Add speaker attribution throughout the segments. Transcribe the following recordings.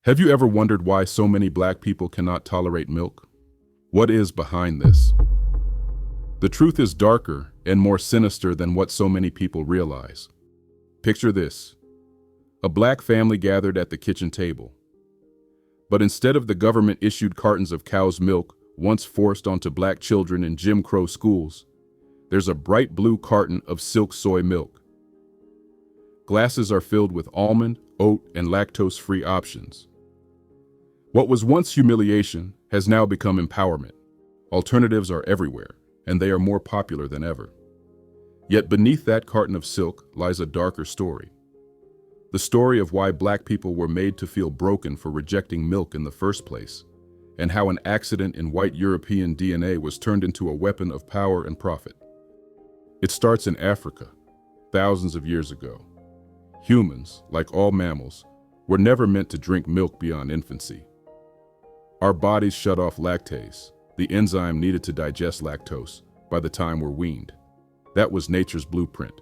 Speaker 1: Have you ever wondered why so many black people cannot tolerate milk? What is behind this? The truth is darker and more sinister than what so many people realize. Picture this: a black family gathered at the kitchen table. But instead of the government-issued cartons of cow's milk once forced onto black children in Jim Crow schools, there's a bright blue carton of silk soy milk. Glasses are filled with almond, oat, and lactose-free options. What was once humiliation has now become empowerment. Alternatives are everywhere, and they are more popular than ever. Yet beneath that carton of silk lies a darker story. The story of why black people were made to feel broken for rejecting milk in the first place, and how an accident in white European DNA was turned into a weapon of power and profit. It starts in Africa, thousands of years ago. Humans, like all mammals, were never meant to drink milk beyond infancy. Our bodies shut off lactase, the enzyme needed to digest lactose, by the time we're weaned. That was nature's blueprint.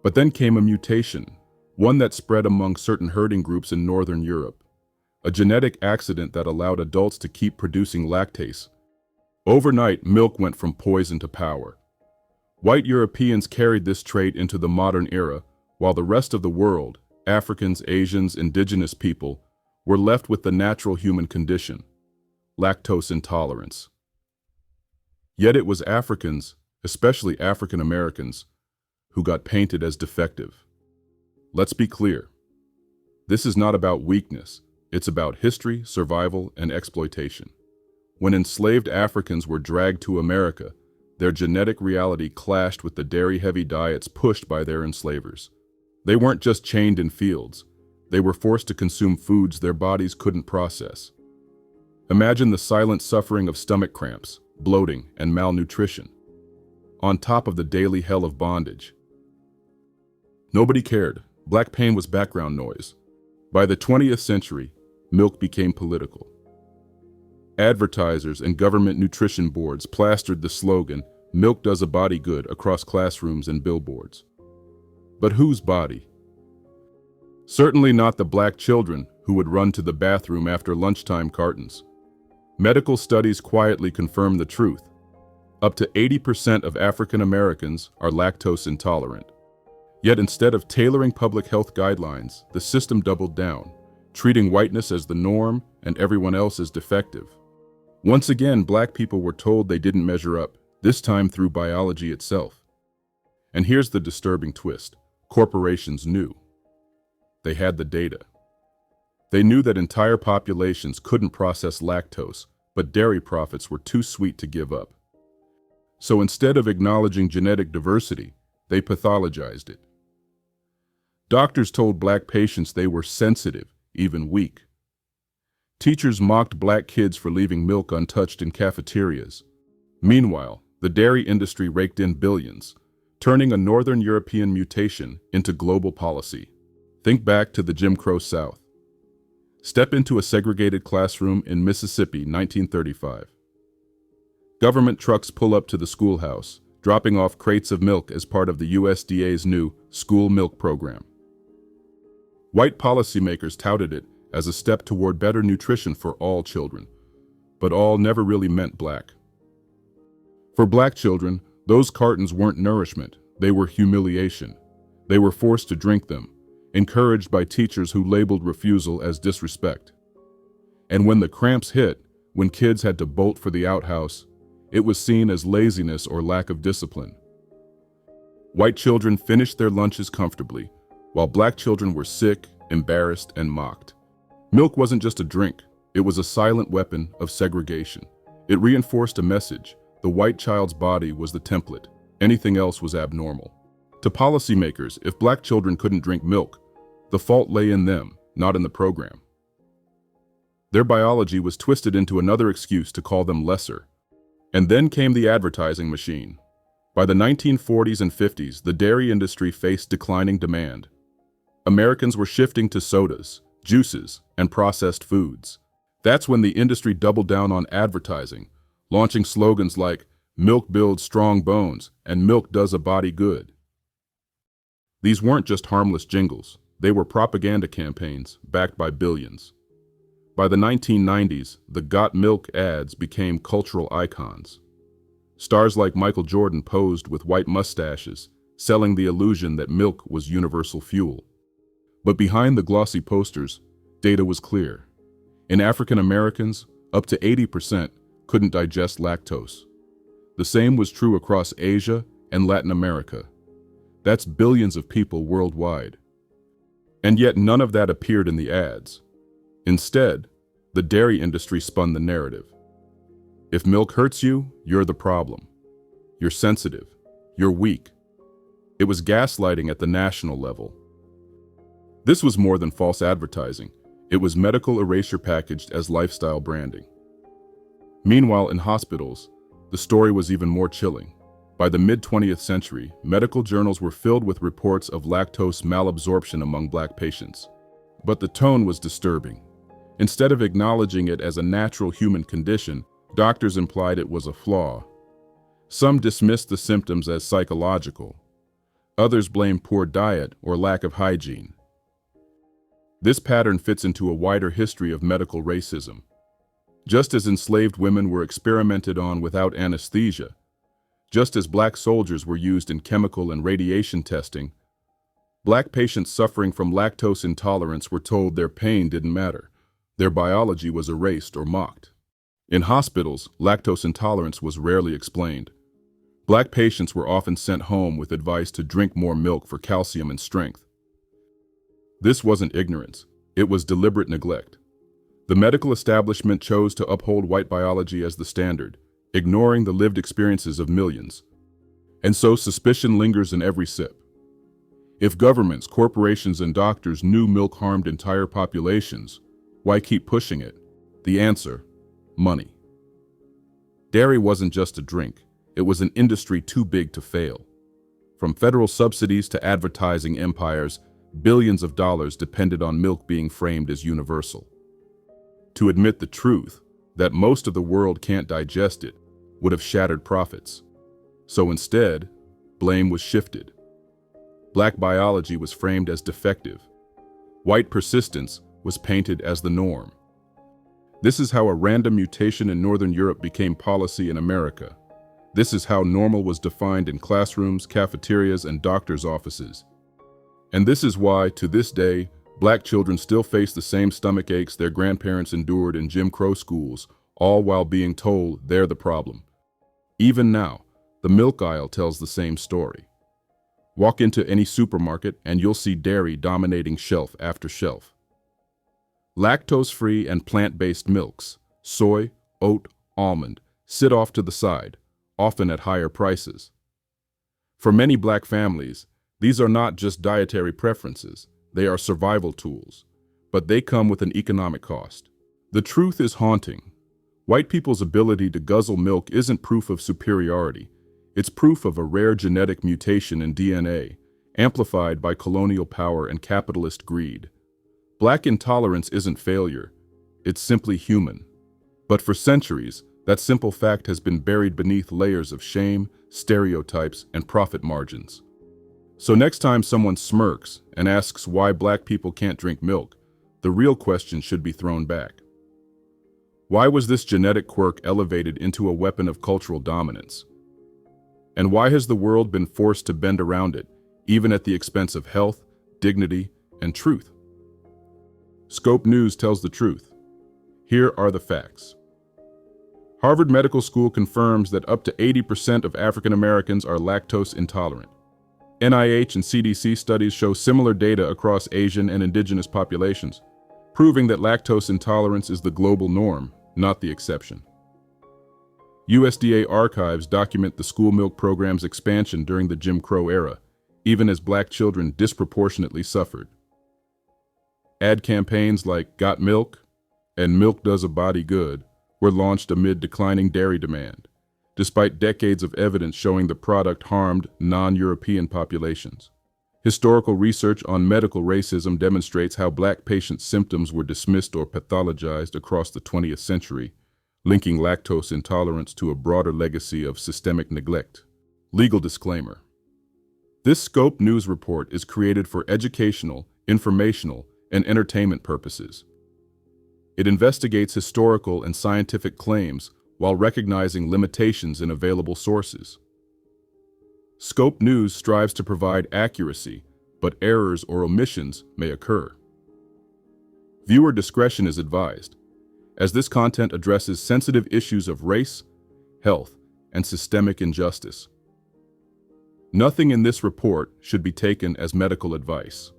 Speaker 1: But then came a mutation, one that spread among certain herding groups in Northern Europe, a genetic accident that allowed adults to keep producing lactase. Overnight, milk went from poison to power. White Europeans carried this trait into the modern era, while the rest of the world, Africans, Asians, indigenous people, were left with the natural human condition: lactose intolerance. Yet it was Africans, especially African Americans, who got painted as defective. Let's be clear. This is not about weakness. It's about history, survival, and exploitation. When enslaved Africans were dragged to America, their genetic reality clashed with the dairy-heavy diets pushed by their enslavers. They weren't just chained in fields. They were forced to consume foods their bodies couldn't process. Imagine the silent suffering of stomach cramps, bloating, and malnutrition, on top of the daily hell of bondage. Nobody cared. Black pain was background noise. By the 20th century, milk became political. Advertisers and government nutrition boards plastered the slogan, "Milk does a body good," across classrooms and billboards. But whose body? Certainly not the black children who would run to the bathroom after lunchtime cartons. Medical studies quietly confirm the truth. Up to 80% of African Americans are lactose intolerant. Yet instead of tailoring public health guidelines, the system doubled down, treating whiteness as the norm and everyone else as defective. Once again, black people were told they didn't measure up, this time through biology itself. And here's the disturbing twist: corporations knew. They had the data. They knew that entire populations couldn't process lactose, but dairy profits were too sweet to give up. So instead of acknowledging genetic diversity, they pathologized it. Doctors told black patients they were sensitive, even weak. Teachers mocked black kids for leaving milk untouched in cafeterias. Meanwhile, the dairy industry raked in billions, turning a Northern European mutation into global policy. Think back to the Jim Crow South. Step into a segregated classroom in Mississippi, 1935. Government trucks pull up to the schoolhouse, dropping off crates of milk as part of the USDA's new school milk program. White policymakers touted it as a step toward better nutrition for all children, but all never really meant black. For black children, those cartons weren't nourishment, they were humiliation. They were forced to drink them, encouraged by teachers who labeled refusal as disrespect. And when the cramps hit, when kids had to bolt for the outhouse, it was seen as laziness or lack of discipline. White children finished their lunches comfortably, while black children were sick, embarrassed, and mocked. Milk wasn't just a drink, it was a silent weapon of segregation. It reinforced a message: the white child's body was the template, anything else was abnormal. To policymakers, if black children couldn't drink milk, the fault lay in them, not in the program. Their biology was twisted into another excuse to call them lesser. And then came the advertising machine. By the 1940s and 50s, the dairy industry faced declining demand. Americans were shifting to sodas, juices, and processed foods. That's when the industry doubled down on advertising, launching slogans like "Milk builds strong bones" and "Milk does a body good." These weren't just harmless jingles. They were propaganda campaigns backed by billions. By the 1990s, the Got Milk ads became cultural icons. Stars like Michael Jordan posed with white mustaches, selling the illusion that milk was universal fuel. But behind the glossy posters, data was clear. In African Americans, up to 80% couldn't digest lactose. The same was true across Asia and Latin America. That's billions of people worldwide. And yet none of that appeared in the ads. Instead, the dairy industry spun the narrative. If milk hurts you, you're the problem. You're sensitive. You're weak. It was gaslighting at the national level. This was more than false advertising. It was medical erasure packaged as lifestyle branding. Meanwhile, in hospitals, the story was even more chilling. By the mid-20th century, medical journals were filled with reports of lactose malabsorption among Black patients. But the tone was disturbing. Instead of acknowledging it as a natural human condition, doctors implied it was a flaw. Some dismissed the symptoms as psychological. Others blamed poor diet or lack of hygiene. This pattern fits into a wider history of medical racism. Just as enslaved women were experimented on without anesthesia, just as Black soldiers were used in chemical and radiation testing, Black patients suffering from lactose intolerance were told their pain didn't matter. Their biology was erased or mocked. In hospitals, lactose intolerance was rarely explained. Black patients were often sent home with advice to drink more milk for calcium and strength. This wasn't ignorance, it was deliberate neglect. The medical establishment chose to uphold white biology as the standard, ignoring the lived experiences of millions. And so suspicion lingers in every sip. If governments, corporations, and doctors knew milk harmed entire populations, why keep pushing it? The answer: money. Dairy wasn't just a drink, it was an industry too big to fail. From federal subsidies to advertising empires, billions of dollars depended on milk being framed as universal. To admit the truth, that most of the world can't digest it, would have shattered profits. So instead, blame was shifted. Black biology was framed as defective. White persistence was painted as the norm. This is how a random mutation in Northern Europe became policy in America. This is how normal was defined in classrooms, cafeterias, and doctors' offices. And this is why, to this day, Black children still face the same stomach aches their grandparents endured in Jim Crow schools, all while being told they're the problem. Even now, the milk aisle tells the same story. Walk into any supermarket and you'll see dairy dominating shelf after shelf. Lactose-free and plant-based milks, soy, oat, almond, sit off to the side, often at higher prices. For many Black families, these are not just dietary preferences, they are survival tools, but they come with an economic cost. The truth is haunting. White people's ability to guzzle milk isn't proof of superiority, it's proof of a rare genetic mutation in DNA, amplified by colonial power and capitalist greed. Black intolerance isn't failure, it's simply human. But for centuries, that simple fact has been buried beneath layers of shame, stereotypes, and profit margins. So next time someone smirks and asks why Black people can't drink milk, the real question should be thrown back. Why was this genetic quirk elevated into a weapon of cultural dominance? And why has the world been forced to bend around it, even at the expense of health, dignity, and truth? Scope News tells the truth. Here are the facts. Harvard Medical School confirms that up to 80% of African Americans are lactose intolerant. NIH and CDC studies show similar data across Asian and Indigenous populations, proving that lactose intolerance is the global norm, not the exception. USDA archives document the school milk program's expansion during the Jim Crow era, even as Black children disproportionately suffered. Ad campaigns like "Got Milk" and "Milk Does a Body Good" were launched amid declining dairy demand, despite decades of evidence showing the product harmed non-European populations. Historical research on medical racism demonstrates how Black patients' symptoms were dismissed or pathologized across the 20th century, linking lactose intolerance to a broader legacy of systemic neglect. Legal disclaimer. This Scope News report is created for educational, informational, and entertainment purposes. It investigates historical and scientific claims while recognizing limitations in available sources. Scope News strives to provide accuracy, but errors or omissions may occur. Viewer discretion is advised, as this content addresses sensitive issues of race, health, and systemic injustice. Nothing in this report should be taken as medical advice.